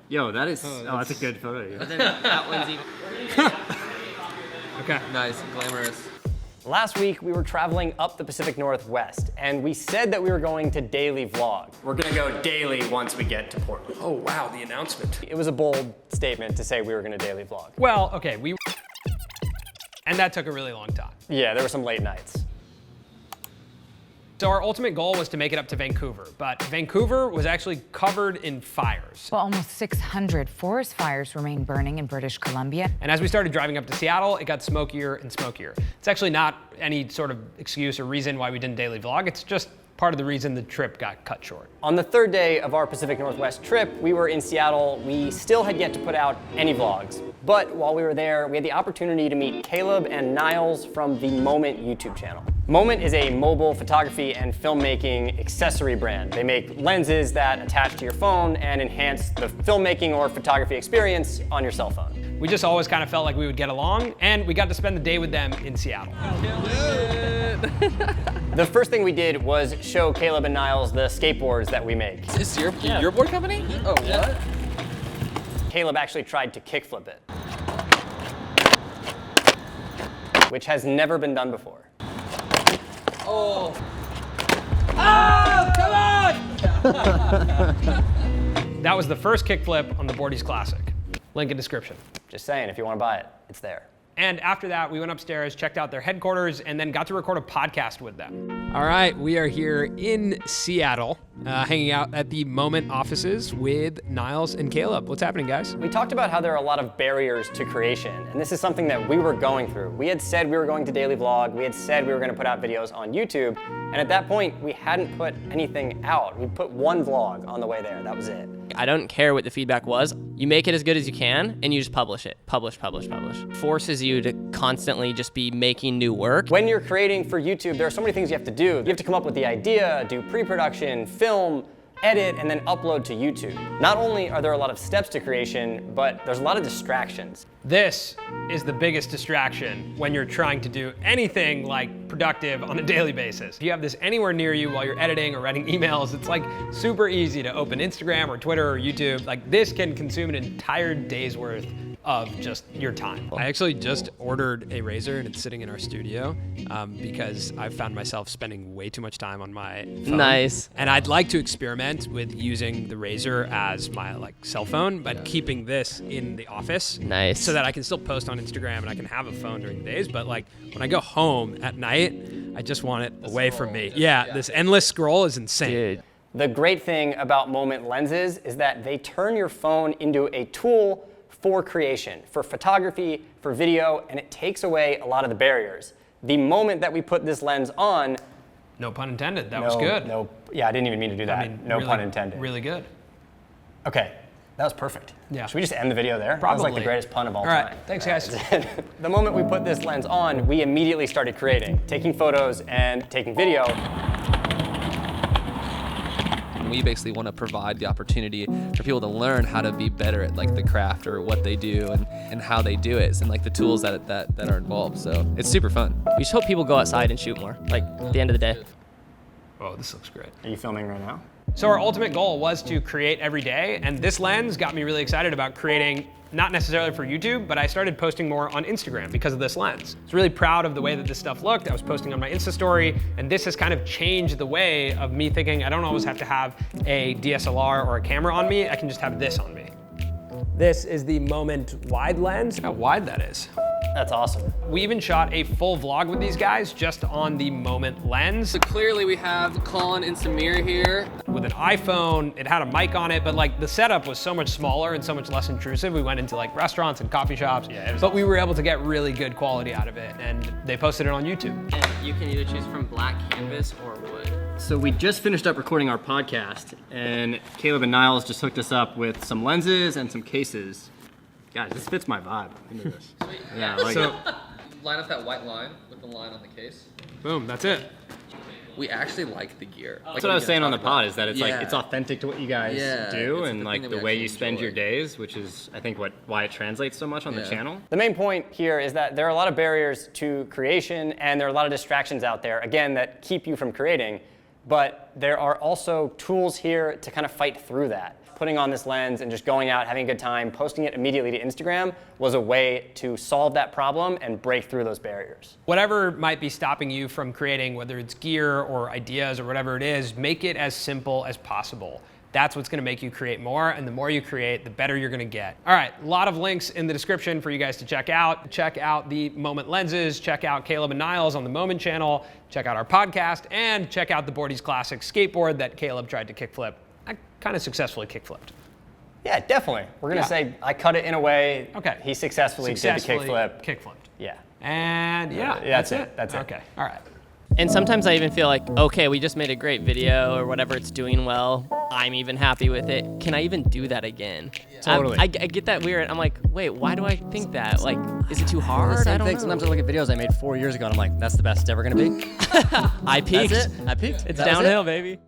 Yo, that is, that's a good photo. But then that one's even. Okay. Nice, glamorous. Last week, we were traveling up the Pacific Northwest, and we said that we were going to daily vlog. We're gonna go daily once we get to Portland. Oh, wow, the announcement. It was a bold statement to say we were gonna daily vlog. Well, okay, and that took a really long time. Yeah, there were some late nights. So our ultimate goal was to make it up to Vancouver, but Vancouver was actually covered in fires. Well, almost 600 forest fires remain burning in British Columbia. And as we started driving up to Seattle, it got smokier and smokier. It's actually not any sort of excuse or reason why we didn't daily vlog. It's just part of the reason the trip got cut short. On the third day of our Pacific Northwest trip, we were in Seattle. We still had yet to put out any vlogs. But while we were there, we had the opportunity to meet Caleb and Niles from the Moment YouTube channel. Moment is a mobile photography and filmmaking accessory brand. They make lenses that attach to your phone and enhance the filmmaking or photography experience on your cell phone. We just always kind of felt like we would get along, and we got to spend the day with them in Seattle. The first thing we did was show Caleb and Niles the skateboards that we make. Is this your board company? Oh, what? Caleb actually tried to kickflip it, which has never been done before. Oh. Oh, come on! That was the first kickflip on the Boardies Classic. Link in description. Just saying, if you want to buy it, it's there. And after that, we went upstairs, checked out their headquarters, and then got to record a podcast with them. All right, we are here in Seattle, hanging out at the Moment offices with Niles and Caleb. What's happening, guys? We talked about how there are a lot of barriers to creation, and this is something that we were going through. We had said we were going to daily vlog, we had said we were going to put out videos on YouTube, and at that point, we hadn't put anything out. We put one vlog on the way there, that was it. I don't care what the feedback was. You make it as good as you can, and you just publish it. Publish, publish, publish. Forces you to constantly just be making new work. When you're creating for YouTube, there are so many things you have to do. You have to come up with the idea, do pre-production, film, edit, and then upload to YouTube. Not only are there a lot of steps to creation, but there's a lot of distractions. This is the biggest distraction when you're trying to do anything like productive on a daily basis. If you have this anywhere near you while you're editing or writing emails, it's like super easy to open Instagram or Twitter or YouTube. Like this can consume an entire day's worth of just your time. I actually just ordered a razor and it's sitting in our studio because I've found myself spending way too much time on my phone. Nice. And I'd like to experiment with using the razor as my cell phone, but keeping this in the office. Nice. So that I can still post on Instagram and I can have a phone during the days, but when I go home at night, I just want it away from me. Yeah, this endless scroll is insane. Dude. The great thing about Moment lenses is that they turn your phone into a tool for creation, for photography, for video, and it takes away a lot of the barriers. The moment that we put this lens on, no pun intended, that was good. Yeah, I didn't even mean to do that. I mean, no really, pun intended. Really good. Okay, that was perfect. Yeah. Should we just end the video there? Probably. That was like the greatest pun of all All right, time. thanks guys. The moment we put this lens on, we immediately started creating, taking photos and taking video. We basically want to provide the opportunity for people to learn how to be better at the craft or what they do and how they do it and the tools that are involved. So it's super fun. We just hope people go outside and shoot more, at the end of the day. Oh, this looks great. Are you filming right now? So our ultimate goal was to create every day, and this lens got me really excited about creating, not necessarily for YouTube, but I started posting more on Instagram because of this lens. I was really proud of the way that this stuff looked. I was posting on my Insta story, and this has kind of changed the way of me thinking I don't always have to have a DSLR or a camera on me, I can just have this on me. This is the Moment wide lens. Look how wide that is. That's awesome. We even shot a full vlog with these guys just on the Moment lens. So clearly we have Colin and Samir here. With an iPhone, it had a mic on it, but the setup was so much smaller and so much less intrusive. We went into restaurants and coffee shops, but we were able to get really good quality out of it, and they posted it on YouTube. And you can either choose from black canvas or wood. So we just finished up recording our podcast, and Caleb and Niles just hooked us up with some lenses and some cases. Guys, this fits my vibe. Into this. Sweet. Yeah, So, Line up that white line with the line on the case. boom, that's it. We actually like the gear. That's what I was saying on the pod, is that it's Yeah. it's authentic to what you guys Yeah, do it's and the thing that the we way actually you spend your enjoy. days, which is I think why it translates so much on the Yeah. channel. The main point here is that there are a lot of barriers to creation and there are a lot of distractions out there, again, that keep you from creating. But there are also tools here to kind of fight through that. Putting on this lens and just going out, having a good time, posting it immediately to Instagram was a way to solve that problem and break through those barriers. Whatever might be stopping you from creating, whether it's gear or ideas or whatever it is, make it as simple as possible. That's what's gonna make you create more, and the more you create, the better you're gonna get. All right, a lot of links in the description for you guys to check out. Check out the Moment lenses, check out Caleb and Niles on the Moment channel, check out our podcast, and check out the Boardies Classic skateboard that Caleb tried to kickflip. I kind of successfully kickflipped. Yeah, definitely. We're gonna say I cut it in a way. Okay. He successfully did the kickflip. Kickflipped. Yeah. And yeah, That's it. That's it. Okay, all right. And sometimes I even feel like, okay, we just made a great video or whatever, it's doing well. I'm even happy with it. Can I even do that again? Totally. I get that weird. I'm like, wait, why do I think that? Like, is it too hard? Same I don't thing. know. Sometimes I look at videos I made 4 years ago and I'm like, that's the best it's ever gonna be. I peaked. That's it. I peaked. It's That was it. downhill, baby.